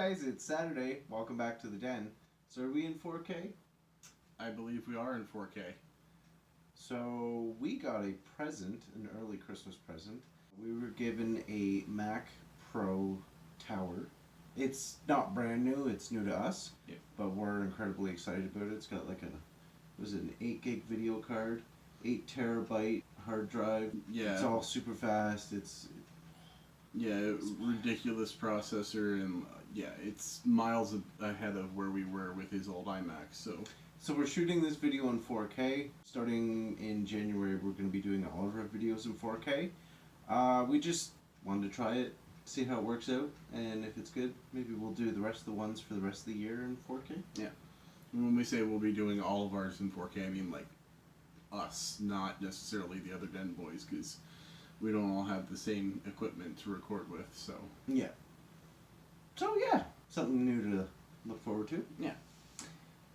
guys, it's Saturday. Welcome back to the den. So are we in 4K? I believe we are in 4K. So we got a present, an early Christmas present. We were given a Mac Pro Tower. It's not brand new, it's new to us, Yep. but we're incredibly excited about it. It's got like an 8 gig video card, 8 terabyte hard drive. Yeah. It's all super fast. It's ridiculous processor, and it's miles ahead of where we were with his old iMac. So we're shooting this video in 4K. Starting in January, we're going to be doing all of our videos in 4K. We just wanted to try it, see how it works out, and if it's good, maybe we'll do the rest of the ones for the rest of the year in 4K. Yeah. And when we say we'll be doing all of ours in 4K, I mean like us, not necessarily the other Den boys, because we don't all have the same equipment to record with. So yeah, something new to look forward to. Yeah.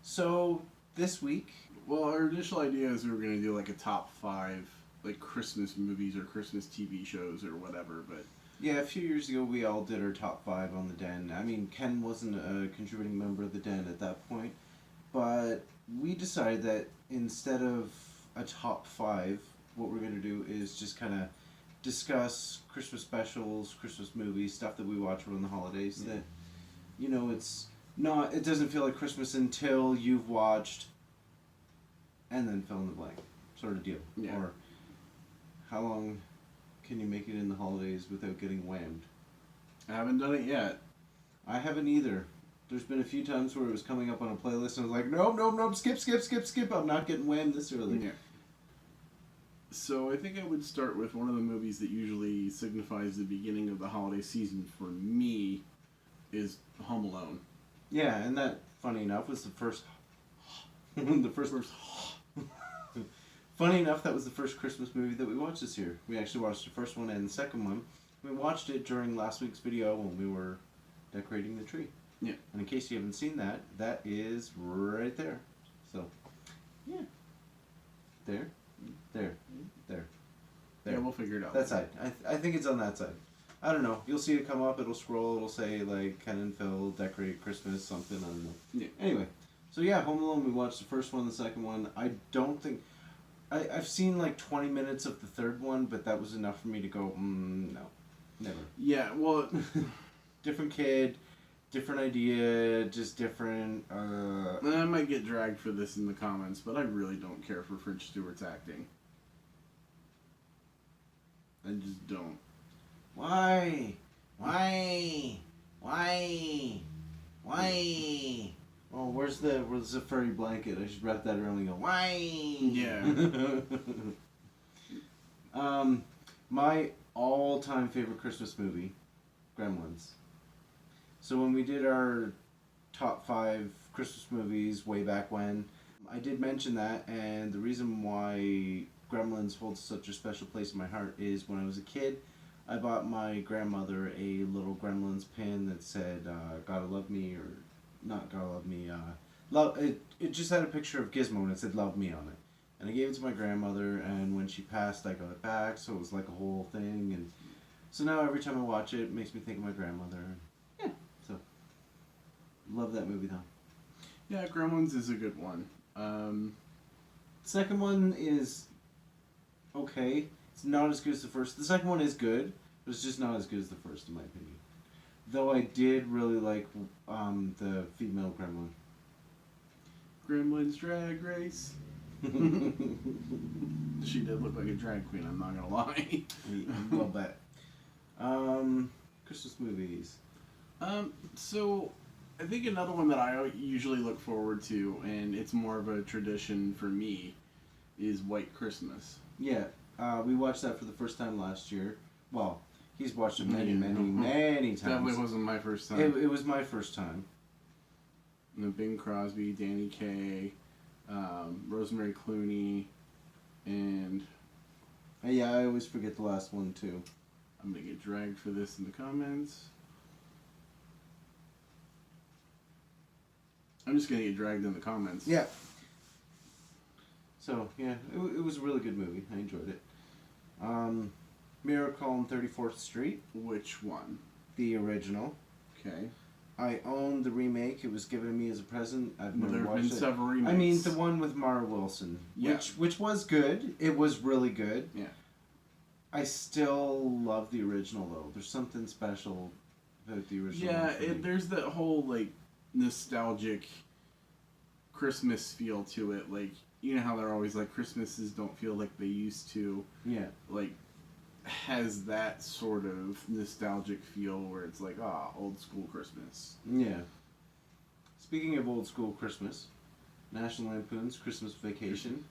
So this week, well, our initial idea is we were going to do like a top 5 like Christmas movies or Christmas TV shows or whatever, but yeah, a few years ago we all did our top 5 on the Den. I mean, Ken wasn't a contributing member of the Den at that point, but we decided that instead of a top 5, what we're going to do is just kind of discuss Christmas specials, Christmas movies, stuff that we watch around the holidays that, it doesn't feel like Christmas until you've watched and then fill in the blank sort of deal. Yeah. Or how long can you make it in the holidays without getting whammed? I haven't done it yet. I haven't either. There's been a few times where it was coming up on a playlist and I was like, nope, skip. I'm not getting whammed this early. Yeah. So I think I would start with one of the movies that usually signifies the beginning of the holiday season for me is Home Alone. Yeah, and that, funny enough, was the first... Funny enough, that was the first Christmas movie that we watched this year. We actually watched the first one and the second one. We watched it during last week's video when we were decorating the tree. Yeah. And in case you haven't seen that, that is right there. So, yeah. There. Yeah, we'll figure it out. That side. I think it's on that side. I don't know. You'll see it come up. It'll scroll. It'll say, like, Ken and Phil decorate Christmas, something. I don't know. Yeah. Anyway. So, yeah, Home Alone. We watched the first one, the second one. I don't think... I've seen, like, 20 minutes of the third one, but that was enough for me to go, no. Never. Yeah, well... Different kid, different idea, just different... I might get dragged for this in the comments, but I really don't care for French Stewart's acting. I just don't. Why? Oh, where's the furry blanket? I should wrap that around and go, why? Yeah. My all-time favorite Christmas movie, Gremlins. So when we did our top 5 Christmas movies way back when, I did mention that, and the reason why Gremlins holds such a special place in my heart is when I was a kid, I bought my grandmother a little Gremlins pin that said, Gotta Love Me, or not Gotta Love Me, it just had a picture of Gizmo and it said Love Me on it. And I gave it to my grandmother, and when she passed I got it back, so it was like a whole thing, and so now every time I watch it, it makes me think of my grandmother. Yeah, so, love that movie though. Yeah, Gremlins is a good one. Second one is okay. It's not as good as the first. The second one is good, but it's just not as good as the first, in my opinion. Though I did really like the female gremlin. Gremlins Drag Race. She did look like a drag queen, I'm not gonna lie. Love that. Christmas movies. So I think another one that I usually look forward to, and it's more of a tradition for me, is White Christmas. Yeah, we watched that for the first time last year. Well, he's watched it many times. Definitely wasn't my first time. It was my first time. Bing Crosby, Danny Kaye, Rosemary Clooney, and... Yeah, I always forget the last one too. I'm going to get dragged for this in the comments. I'm just going to get dragged in the comments. Yeah. So, yeah, it was a really good movie. I enjoyed it. Miracle on 34th Street. Which one? The original. Okay. I own the remake. It was given to me as a present. I've Well, never there have watched been it. several remakes. I mean, the one with Mara Wilson, Yeah. which was good. It was really good. Yeah. I still love the original though. There's something special about the original. Yeah, one for me. there's that whole like nostalgic Christmas feel to it. Like, you know how they're always like Christmases don't feel like they used to. Yeah. Like, has that sort of nostalgic feel where it's like, old school Christmas. Yeah. Speaking of old school Christmas, National Lampoon's Christmas Vacation.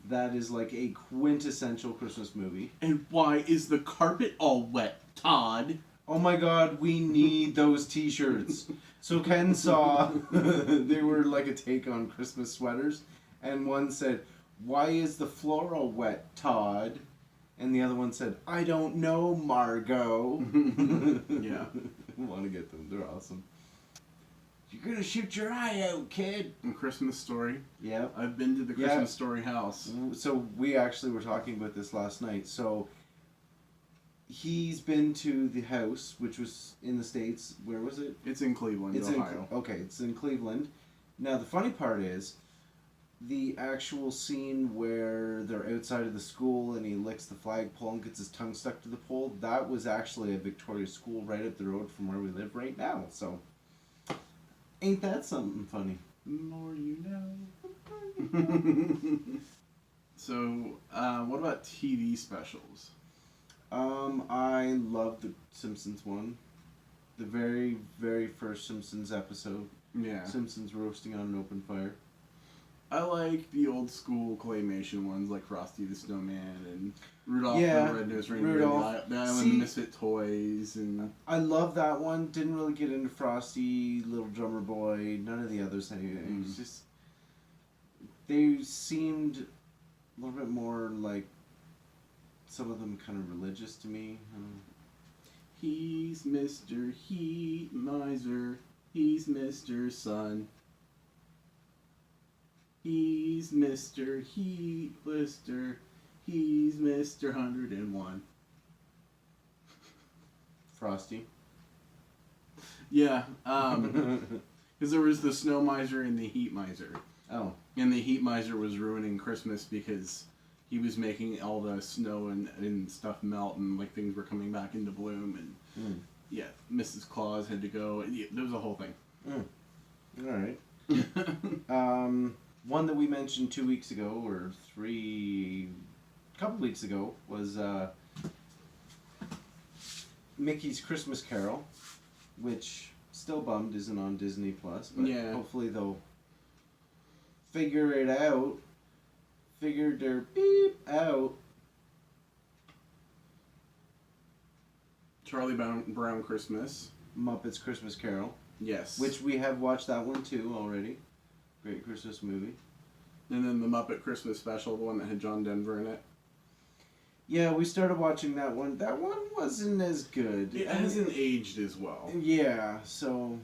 That is like a quintessential Christmas movie. And why is the carpet all wet, Todd? Oh my god, we need those t-shirts. So Ken saw they were like a take on Christmas sweaters, and one said, "Why is the floor all wet, Todd?" And the other one said, "I don't know, Margot." Yeah. I want to get them. They're awesome. You're gonna shoot your eye out, kid. And Christmas Story. Yeah. I've been to the Christmas Story house. So we actually were talking about this last night. So he's been to the house, which was in the States. Where was it? It's in Cleveland, Ohio. Okay, it's in Cleveland. Now the funny part is the actual scene where they're outside of the school and he licks the flagpole and gets his tongue stuck to the pole. That was actually a Victoria school right up the road from where we live right now. So ain't that something funny? The more you know. So, what about TV specials? I love the Simpsons one. The very, very first Simpsons episode. Yeah. Simpsons roasting on an open fire. I like the old school claymation ones like Frosty the Snowman and Rudolph Yeah, the Red-Nosed Reindeer, Rudolph. the Island See, of Misfit Toys, and I love that one. Didn't really get into Frosty, Little Drummer Boy, none of the others anyway. It's just they seemed a little bit more like some of them kind of religious to me. he's Mr. Heat Miser, he's Mr. Sun. He's Mr. Heat Blister, he's Mr. 101. Frosty. Yeah, because there was the Snow Miser and the Heat Miser. Oh. And the Heat Miser was ruining Christmas because he was making all the snow and stuff melt and like things were coming back into bloom and yeah, Mrs. Claus had to go. Yeah, there was a whole thing. All right. One that we mentioned 2 weeks ago or couple weeks ago was Mickey's Christmas Carol, which still bummed isn't on Disney Plus, but Yeah. hopefully they'll figure it out. Figure their beep out. Charlie Brown Christmas. Muppets Christmas Carol, Yes. which we have watched that one too already. Great Christmas movie. And then the Muppet Christmas Special, the one that had John Denver in it. Yeah, we started watching that one. That one wasn't as good. It hasn't aged as well. Yeah, so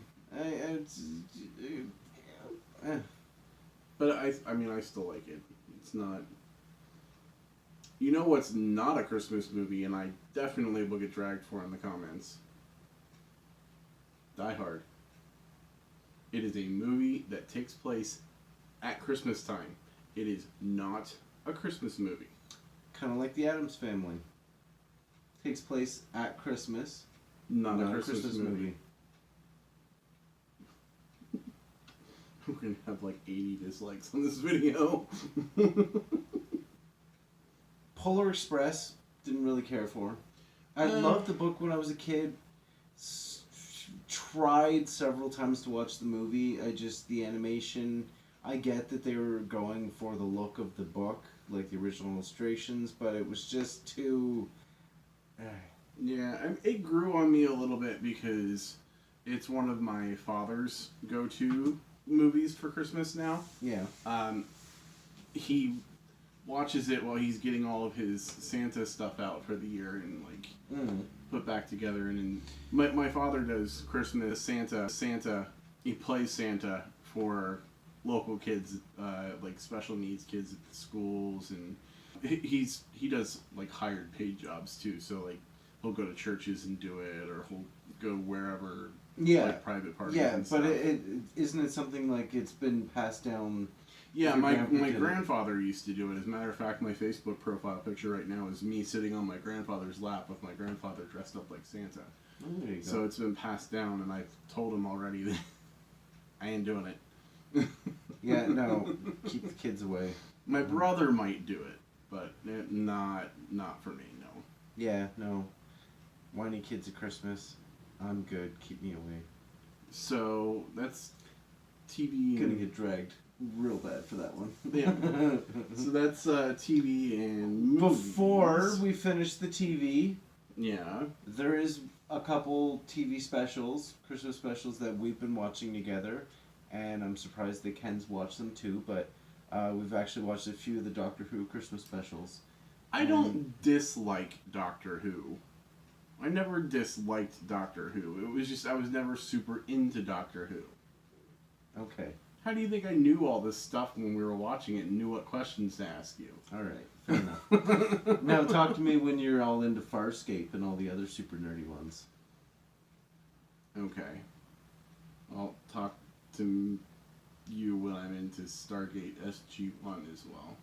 But I mean, I still like it. It's not. You know what's not a Christmas movie, and I definitely will get dragged for in the comments? Die Hard. It is a movie that takes place at Christmas time. It is not a Christmas movie. kind of like the Addams Family. Takes place at Christmas. Not a Christmas movie. We're gonna have like 80 dislikes on this video. Polar Express, didn't really care for. I loved the book when I was a kid. Tried several times to watch the movie. The animation, I get that they were going for the look of the book, like the original illustrations, but it was just too... Yeah, it grew on me a little bit because it's one of my father's go-to movies for Christmas now. Yeah. He watches it while he's getting all of his Santa stuff out for the year and put back together. And my father does Christmas Santa. He plays Santa for local kids, like special needs kids at the schools, and he does like hired paid jobs too. So like he'll go to churches and do it, or he'll go wherever Yeah. like private parties. Yeah, and but stuff. it isn't it something like it's been passed down. Yeah, Your my grandpa did it. grandfather used to do it. As a matter of fact, my Facebook profile picture right now is me sitting on my grandfather's lap with my grandfather dressed up like Santa. Oh, there you go. So it's been passed down, and I've told him already that I ain't doing it. Yeah, no, keep the kids away. My brother might do it, but not for me. No. Yeah, no. Whiny kids at Christmas. I'm good. Keep me away. So that's TV. Gonna get dragged real bad for that one. Yeah. So that's TV and movies. Before we finish the TV, Yeah. there is a couple TV specials, Christmas specials that we've been watching together, and I'm surprised that Ken's watched them too, but we've actually watched a few of the Doctor Who Christmas specials. I don't dislike Doctor Who. I never disliked Doctor Who. It was just I was never super into Doctor Who. Okay. How do you think I knew all this stuff when we were watching it and knew what questions to ask you? Alright, fair enough. Now talk to me when you're all into Farscape and all the other super nerdy ones. Okay. I'll talk to you when I'm into Stargate SG-1 as well.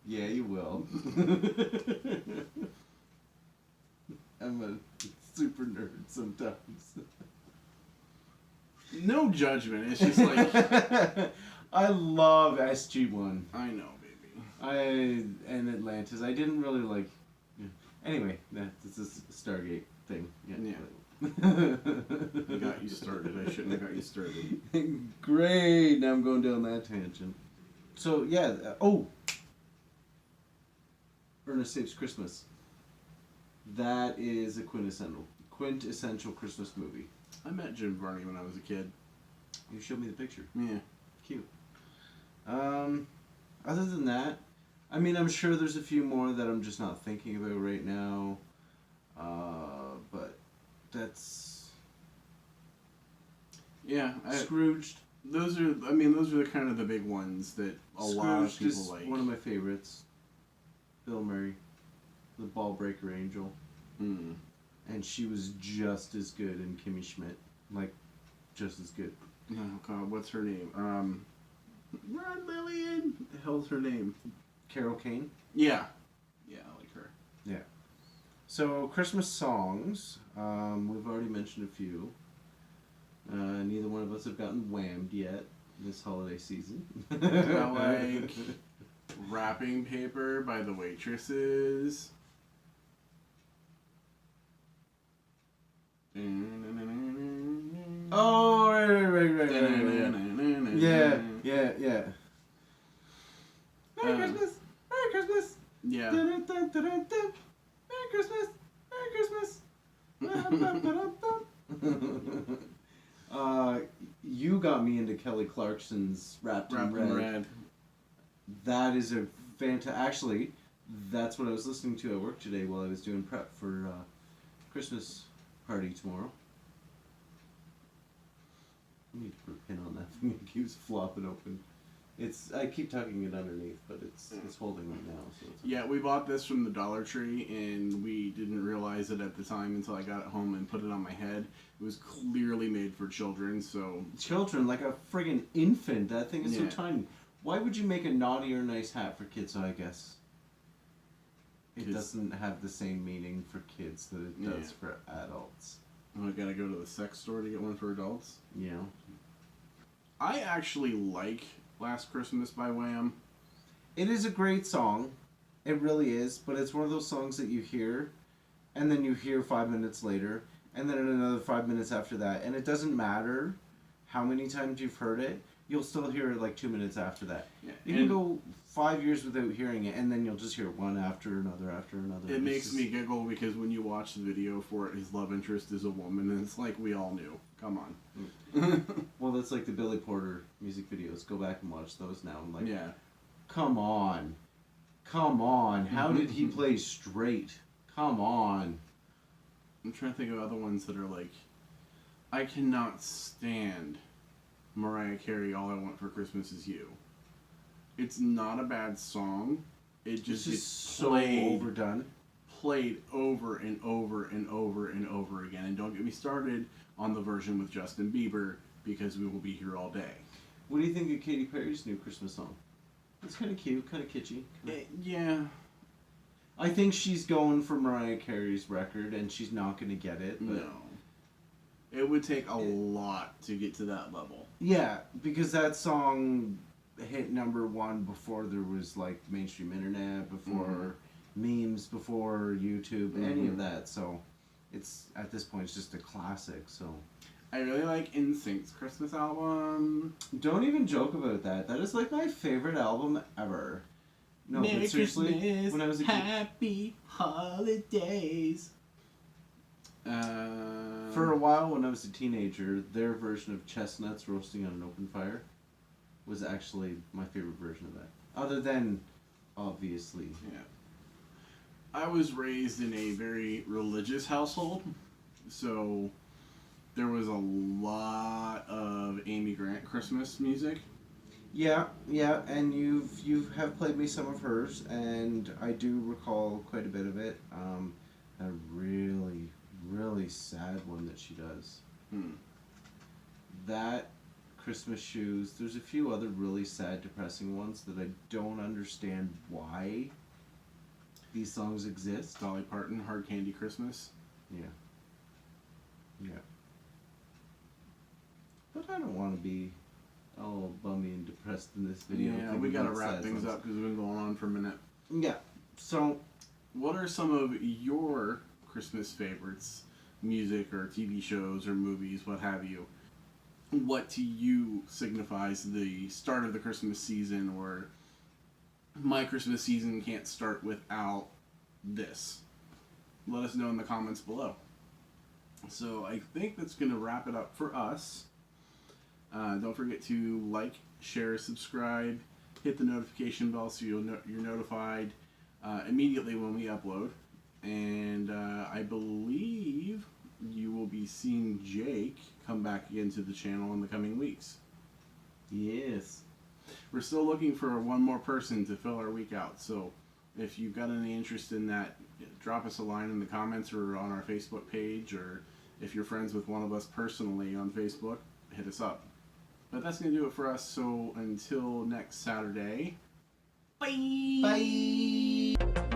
Yeah, you will. I'm a super nerd sometimes. No judgment. It's just like I love SG-1. I know, baby. And Atlantis. I didn't really like. Anyway, this is a Stargate thing. Yeah. I got you started. I shouldn't have got you started. Great. Now I'm going down that tangent. So yeah. Ernest Saves Christmas. That is a quintessential Christmas movie. I met Jim Varney when I was a kid. You showed me the picture. Yeah. Cute. Other than that, I mean, I'm sure there's a few more that I'm just not thinking about right now. But that's Yeah. Scrooged. Those are the kind of the big ones that a lot of Scrooged people is like. one of my favorites. Bill Murray, the ball breaker angel, Mm. and she was just as good in Kimmy Schmidt, like just as good. Oh God, what's her name? Ron Lillian. What the hell's her name? Carol Kane. Yeah. Yeah, I like her. Yeah. So Christmas songs, we've already mentioned a few. Neither one of us have gotten whammed yet this holiday season. I like Wrapping Paper by the Waitresses. Oh, right. Yeah. Merry Christmas! Merry Christmas! Yeah. Merry Christmas! Merry Christmas! You got me into Kelly Clarkson's Wrapped in Red. That is a actually, that's what I was listening to at work today while I was doing prep for Christmas party tomorrow. I need to put a pin on that thing. It keeps flopping open. I keep tucking it underneath, but it's holding right now. So it's okay. Yeah, we bought this from the Dollar Tree, and we didn't realize it at the time until I got it home and put it on my head. It was clearly made for children, so... Children, like a friggin' infant. That thing is so Yeah. tiny. Why would you make a naughty or nice hat for kids, I guess? It doesn't have the same meaning for kids that it does for adults. I gotta go to the sex store to get one for adults. You know? I actually like Last Christmas by Wham. It is a great song. It really is. But it's one of those songs that you hear, and then you hear 5 minutes later, and then another 5 minutes after that. And it doesn't matter how many times you've heard it. You'll still hear it like 2 minutes after that. Yeah, You can go 5 years without hearing it, and then you'll just hear one after another after another. It makes me giggle because when you watch the video for it, his love interest is a woman, and it's like we all knew. Come on. Well, that's like the Billy Porter music videos. Go back and watch those now. I'm like, Yeah. come on. How did he play straight? Come on. I'm trying to think of other ones that are like, I cannot stand Mariah Carey, All I Want for Christmas Is You. It's not a bad song. It just It's gets so played, overdone. played over and over and over and over again. And don't get me started on the version with Justin Bieber, because we will be here all day. What do you think of Katy Perry's new Christmas song? It's kind of cute, kind of kitschy. Yeah. I think she's going for Mariah Carey's record, and she's not going to get it. But No. It would take a lot to get to that level. yeah, because that song hit #1 before there was like mainstream internet, before memes, before YouTube, any of that. So it's at this point it's just a classic. So I really like NSYNC's Christmas album. don't even joke about that. That is like my favorite album ever. No, Merry but seriously, Christmas, when I was a kid, happy holidays. for a while when I was a teenager, their version of Chestnuts Roasting on an Open Fire was actually my favorite version of that. Other than, obviously, Yeah. I was raised in a very religious household, so there was a lot of Amy Grant Christmas music. yeah, and you have played me some of hers, and I do recall quite a bit of it. A really, really sad one that she does. That Christmas Shoes. There's a few other really sad, depressing ones that I don't understand why these songs exist. Dolly Parton, Hard Candy Christmas. Yeah. But I don't want to be all bummy and depressed in this video. Yeah, thinking we gotta about wrap sad things songs. up because we've been going on for a minute. Yeah. So, What are some of your Christmas favorites? Music or TV shows or movies, what have you? What to you signifies the start of the Christmas season, or my Christmas season can't start without this? Let us know in the comments below. So I think that's going to wrap it up for us. Don't forget to like, share, subscribe, hit the notification bell so you're notified immediately when we upload. And I believe you will be seeing Jake come back again to the channel in the coming weeks. yes. We're still looking for one more person to fill our week out, so if you've got any interest in that, drop us a line in the comments or on our Facebook page, or if you're friends with one of us personally on Facebook, hit us up. But that's going to do it for us, so until next Saturday, bye! Bye.